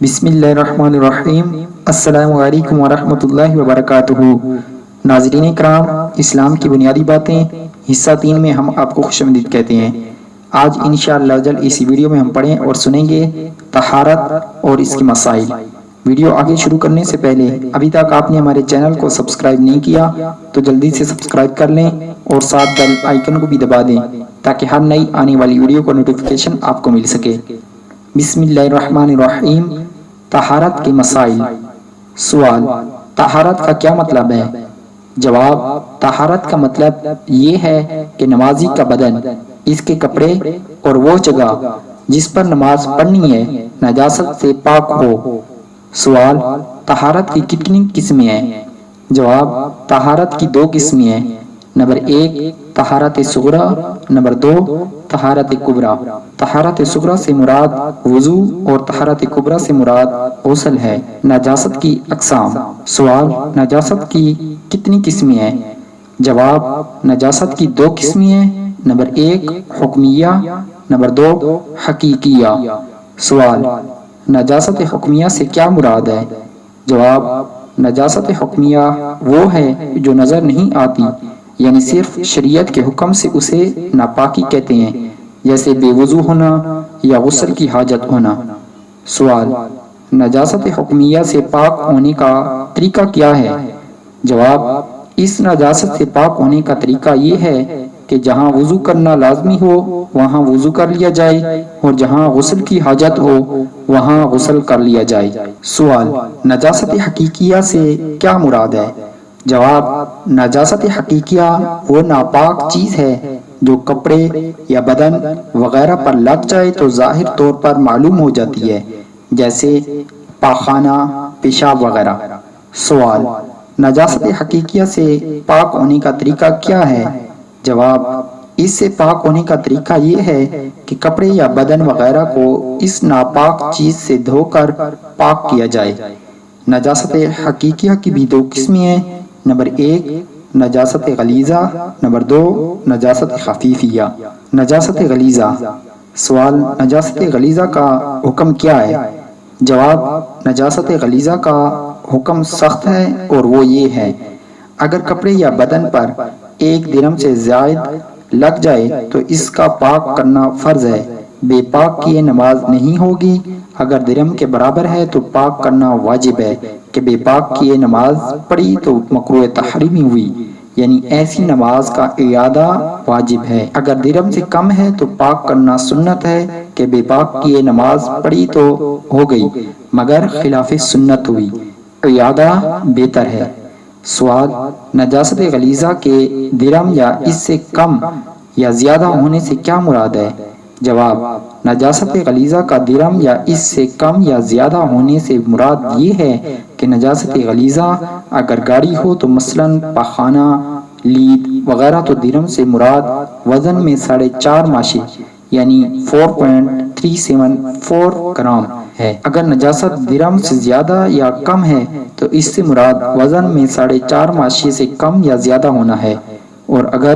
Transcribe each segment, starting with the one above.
بسم اللہ الرحمن الرحیم۔ السلام علیکم ورحمۃ اللہ وبرکاتہ۔ ناظرین کرام، اسلام کی بنیادی باتیں حصہ 3 میں ہم آپ کو خوش آمدید کہتے ہیں۔ آج انشاءاللہ جل اسی ویڈیو میں ہم پڑھیں اور سنیں گے طہارت اور اس کے مسائل۔ ویڈیو آگے شروع کرنے سے پہلے ابھی تک آپ نے ہمارے چینل کو سبسکرائب نہیں کیا تو جلدی سے سبسکرائب کر لیں اور ساتھ بیل آئیکن کو بھی دبا دیں تاکہ ہر نئی آنے والی ویڈیو کا نوٹیفیکیشن آپ کو مل سکے۔ بسم اللہ الرحمن الرحیم۔ طہارت کے مسائل۔ سوال: طہارت کا کیا مطلب ہے؟ جواب: طہارت کا مطلب یہ ہے کہ نمازی کا بدن، اس کے کپڑے اور وہ جگہ جس پر نماز پڑھنی ہے نجاست سے پاک ہو۔ سوال: طہارت کی کتنی قسمیں ہیں؟ جواب: طہارت کی 2 قسمیں ہیں۔ Number 1 طہارت Sughra, number 2 طہارت کبریٰ۔ طہارت صغری سے مراد وضو اور طہارت کبریٰ سے مراد غسل ہے۔ نجاست کی اقسام۔ سوال: نجاست کی کتنی قسمیں ہیں؟ جواب: نجاست کی 2 قسمیں ہیں۔ نمبر 1 حکمیہ، نمبر 2 حقیقیہ۔ سوال: نجاست حکمیہ سے کیا مراد ہے؟ جواب: نجاست حکمیہ وہ ہے جو نظر نہیں آتی، یعنی صرف شریعت کے حکم سے اسے ناپاکی کہتے ہیں، جیسے بے وضو ہونا یا غسل کی حاجت ہونا۔ سوال: نجاست حکمیہ سے پاک ہونے کا طریقہ کیا ہے؟ جواب: اس نجاست سے پاک ہونے کا طریقہ یہ ہے کہ جہاں وضو کرنا لازمی ہو وہاں وضو کر لیا جائے اور جہاں غسل کی حاجت ہو وہاں غسل کر لیا جائے۔ سوال: نجاست حقیقیہ سے کیا مراد ہے؟ جواب: نجاست حقیقیہ وہ ناپاک چیز ہے جو کپڑے یا بدن وغیرہ پر لگ جائے تو ظاہر طور پر معلوم ہو جاتی ہے، جیسے پاخانہ، پیشاب وغیرہ۔ سوال: نجاست حقیقیہ سے پاک ہونے کا طریقہ کیا ہے؟ جواب: اس سے پاک ہونے کا طریقہ یہ ہے کہ کپڑے یا بدن وغیرہ کو اس ناپاک چیز سے دھو کر پاک کیا جائے۔ نجاست حقیقیہ کی بھی 2 قسمیں ہیں۔ نمبر 1 نجاست غلیظہ، نمبر 2 نجاست خفیفیہ۔ نجاست غلیظہ۔ سوال: نجاست غلیظہ کا حکم کیا ہے؟ جواب: نجاست غلیظہ کا حکم سخت ہے اور وہ یہ ہے: اگر کپڑے یا بدن پر 1 درہم سے زائد لگ جائے تو اس کا پاک کرنا فرض ہے، بے پاک کیے نماز نہیں ہوگی۔ اگر درہم کے برابر ہے تو پاک کرنا واجب ہے کہ بے پاک کیے نماز پڑھی تو مکروہ تحریمی ہوئی، یعنی ایسی نماز کا اعادہ واجب ہے۔ اگر درہم سے کم ہے تو پاک کرنا سنت ہے کہ بے پاک کیے نماز پڑھی تو ہو گئی مگر خلاف سنت ہوئی، اعادہ بہتر ہے۔ سوال: نجاست غلیظہ کے درہم یا اس سے کم یا زیادہ ہونے سے کیا مراد ہے؟ جواب: نجاست غلیظہ کا درہم یا اس سے کم یا زیادہ ہونے سے مراد یہ ہے کہ نجاست غلیظہ اگر گاڑی ہو تو مثلاً پاخانہ، لید وغیرہ تو درہم سے مراد وزن میں 4.5 ماشی یعنی 4.374 گرام ہے۔ اگر نجاست درہم سے زیادہ یا کم ہے تو اس سے مراد وزن میں 4.5 ماشی سے کم یا زیادہ ہونا ہے، اور اگر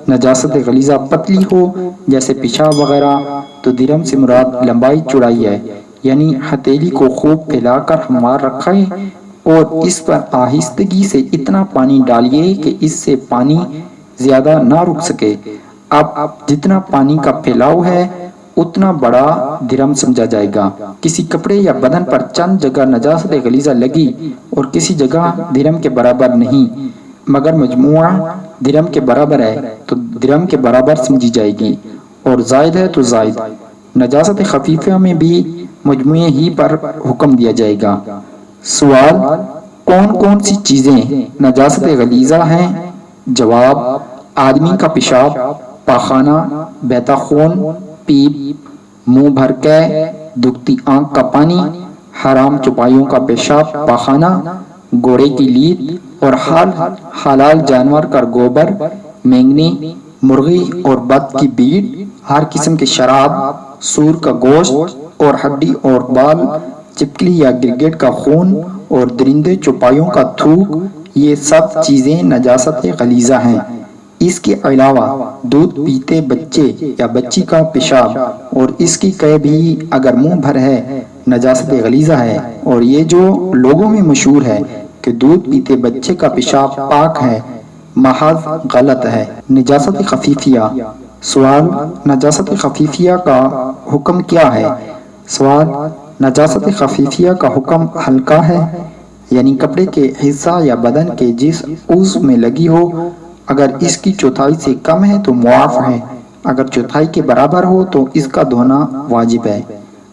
نجاست غلیظہ پتلی ہو جیسے پیشاب وغیرہ تو درہم سے مراد لمبائی چوڑائی ہے، یعنی ہتھیلی کو خوب پھیلا کر ہموار رکھیں اور اس پر آہستگی سے اتنا پانی ڈالیے کہ اس سے پانی زیادہ نہ رک سکے۔ اب جتنا پانی کا پھیلاؤ ہے اتنا بڑا درہم سمجھا جائے گا۔ کسی کپڑے یا بدن پر چند جگہ نجاست غلیظہ لگی اور کسی جگہ درہم کے برابر نہیں مگر مجموعہ درہم کے برابر ہے تو درہم کے برابر سمجھی جائے گی، اور زائد ہے تو زائد۔ نجاست خفیفہ میں بھی مجموعے ہی پر حکم دیا جائے گا۔ سوال: کون کون سی چیزیں نجاست غلیظہ ہیں؟ جواب: آدمی کا پیشاب، پاخانہ، بہتا خون، پیپ، منہ بھر کے دکھتی آنکھ کا پانی، حرام چوپایوں کا پیشاب پاخانہ، گھوڑے کی لید اور حلال جانور کا گوبر، مینگنی، مرغی اور بط کی بیٹ، ہر قسم کی شراب، سور کا گوشت اور ہڈی اور بال، چپکلی یا گرگٹ کا خون اور درندے چوپایوں کا تھوک، یہ سب چیزیں نجاست غلیظہ ہیں۔ اس کے علاوہ دودھ پیتے بچے یا بچی کا پیشاب اور اس کی قے بھی اگر منہ بھر ہے نجاست غلیظہ ہے، اور یہ جو لوگوں میں مشہور ہے کہ دودھ پیتے بچے کا پیشاب پاک ہے، محض غلط ہے۔ نجاست خفیفیہ۔ سوال: نجاست خفیفیہ کا حکم کیا ہے؟ سوال: نجاست خفیفیہ کا حکم ہلکا ہے، یعنی کپڑے کے حصہ یا بدن کے جس عضو میں لگی ہو، اگر اس کی چوتھائی سے کم ہے تو معاف ہے، اگر چوتھائی کے برابر ہو تو اس کا دھونا واجب ہے،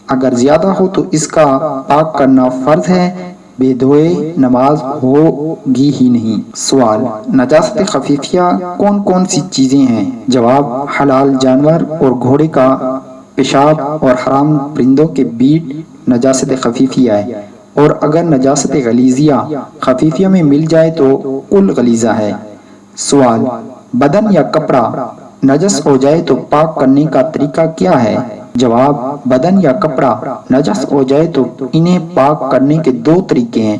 اگر زیادہ ہو تو اس کا پاک کرنا فرض ہے، بے دھوئے نماز ہوگی ہی نہیں۔ سوال: نجاست خفیفیہ کون کون سی چیزیں ہیں؟ جواب: حلال جانور اور گھوڑے کا پیشاب اور حرام پرندوں کے بیٹ نجاست خفیفیہ ہے، اور اگر نجاست غلیظیہ خفیفیہ میں مل جائے تو کل غلیظہ ہے۔ سوال: بدن یا کپڑا نجس ہو جائے تو پاک کرنے کا طریقہ کیا ہے؟ جواب: بدن یا کپڑا نجس ہو جائے تو انہیں پاک کرنے کے دو طریقے ہیں۔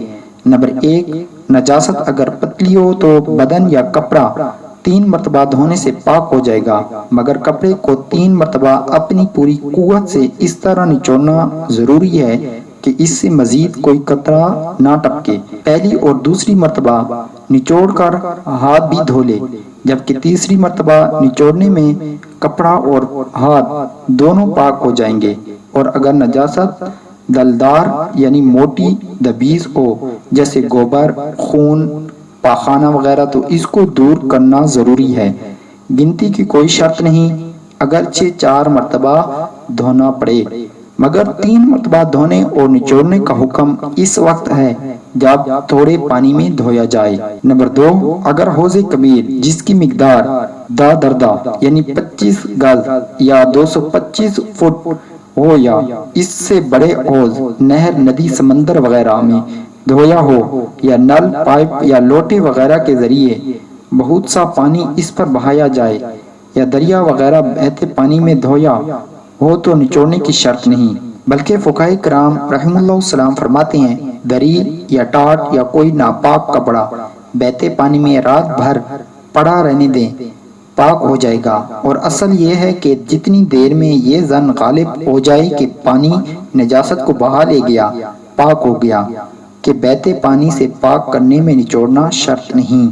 نمبر 1، نجاست اگر پتلی ہو تو بدن یا کپڑا 3 مرتبہ دھونے سے پاک ہو جائے گا، مگر کپڑے کو 3 مرتبہ اپنی پوری قوت سے اس طرح نچوڑنا ضروری ہے کہ اس سے مزید کوئی قطرہ نہ ٹپکے۔ پہلی اور دوسری مرتبہ نچوڑ کر ہاتھ بھی دھو لے، جبکہ تیسری مرتبہ نچوڑنے میں کپڑا اور ہاتھ دونوں پاک ہو جائیں گے، اور اگر نجاست دلدار یعنی موٹی دبیز ہو، جیسے گوبر، خون، پاخانہ وغیرہ، تو اس کو دور کرنا ضروری ہے۔ گنتی کی کوئی شرط نہیں، اگرچہ 4 مرتبہ دھونا پڑے، مگر 3 مرتبہ دھونے اور نچوڑنے کا حکم اس وقت ہے جب تھوڑے پانی میں دھویا جائے۔ نمبر 2، اگر حوض کبیر جس کی مقدار دا دردہ یعنی 25 گز یا 225 فٹ ہو یا اس سے بڑے حوض، نہر، ندی، سمندر وغیرہ میں دھویا ہو، یا نل، پائپ یا لوٹے وغیرہ کے ذریعے بہت سا پانی اس پر بہایا جائے، یا دریا وغیرہ بہتے پانی میں دھویا ہو تو نچوڑنے کی شرط نہیں، بلکہ فقہاء کرام رحمہ اللہ السلام فرماتے ہیں دری یا ٹاٹ یا کوئی ناپاک کپڑا بہتے پانی میں رات بھر پڑا رہنے دیں، پاک ہو جائے گا۔ اور اصل یہ ہے کہ جتنی دیر میں یہ ظن غالب ہو جائے کہ پانی نجاست کو بہا لے گیا، پاک ہو گیا، کہ بہتے پانی سے پاک کرنے میں نچوڑنا شرط نہیں۔